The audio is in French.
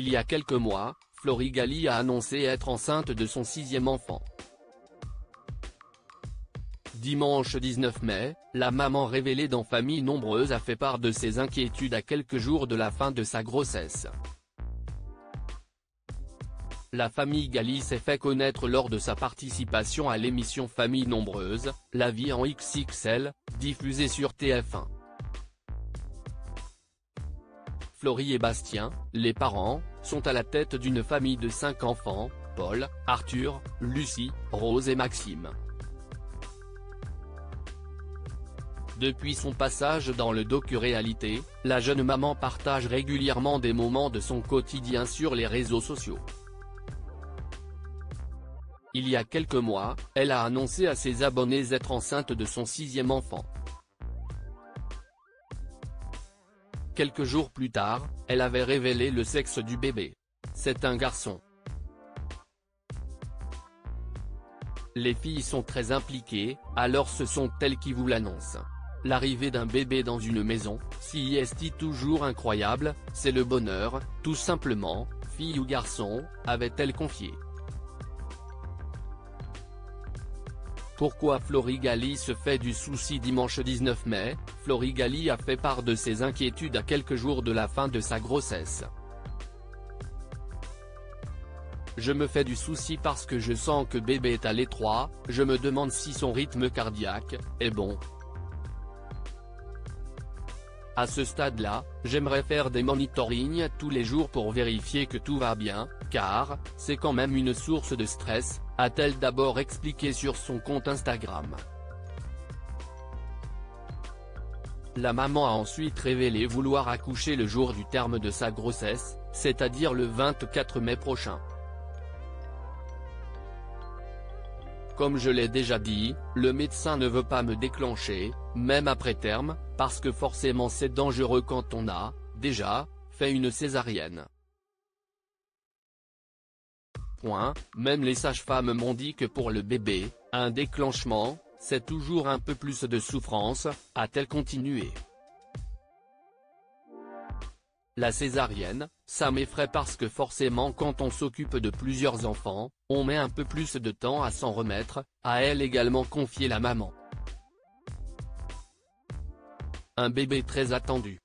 Il y a quelques mois, Florie Galli a annoncé être enceinte de son 6e enfant. Dimanche 19 mai, la maman révélée dans Famille Nombreuse a fait part de ses inquiétudes à quelques jours de la fin de sa grossesse. La famille Galli s'est fait connaître lors de sa participation à l'émission Famille Nombreuse, La vie en XXL, diffusée sur TF1. Florie et Bastien, les parents, sont à la tête d'une famille de 5 enfants, Paul, Arthur, Lucie, Rose et Maxime. Depuis son passage dans le docu-réalité, la jeune maman partage régulièrement des moments de son quotidien sur les réseaux sociaux. Il y a quelques mois, elle a annoncé à ses abonnés être enceinte de son 6e enfant. Quelques jours plus tard, elle avait révélé le sexe du bébé. C'est un garçon. Les filles sont très impliquées, alors ce sont elles qui vous l'annoncent. L'arrivée d'un bébé dans une maison, si est toujours incroyable, c'est le bonheur, tout simplement, fille ou garçon, avait-elle confié. Pourquoi Florie Galli se fait du souci? Dimanche 19 mai, Florie Galli a fait part de ses inquiétudes à quelques jours de la fin de sa grossesse. Je me fais du souci parce que je sens que bébé est à l'étroit, je me demande si son rythme cardiaque est bon. À ce stade-là, j'aimerais faire des monitorings tous les jours pour vérifier que tout va bien, car c'est quand même une source de stress, a-t-elle d'abord expliqué sur son compte Instagram. La maman a ensuite révélé vouloir accoucher le jour du terme de sa grossesse, c'est-à-dire le 24 mai prochain. Comme je l'ai déjà dit, le médecin ne veut pas me déclencher, même après terme, parce que forcément c'est dangereux quand on a, déjà, fait une césarienne. Même les sages-femmes m'ont dit que pour le bébé, un déclenchement, c'est toujours un peu plus de souffrance, a-t-elle continué. La césarienne, ça m'effraie parce que forcément quand on s'occupe de plusieurs enfants, on met un peu plus de temps à s'en remettre, a elle également confié la maman. Un bébé très attendu.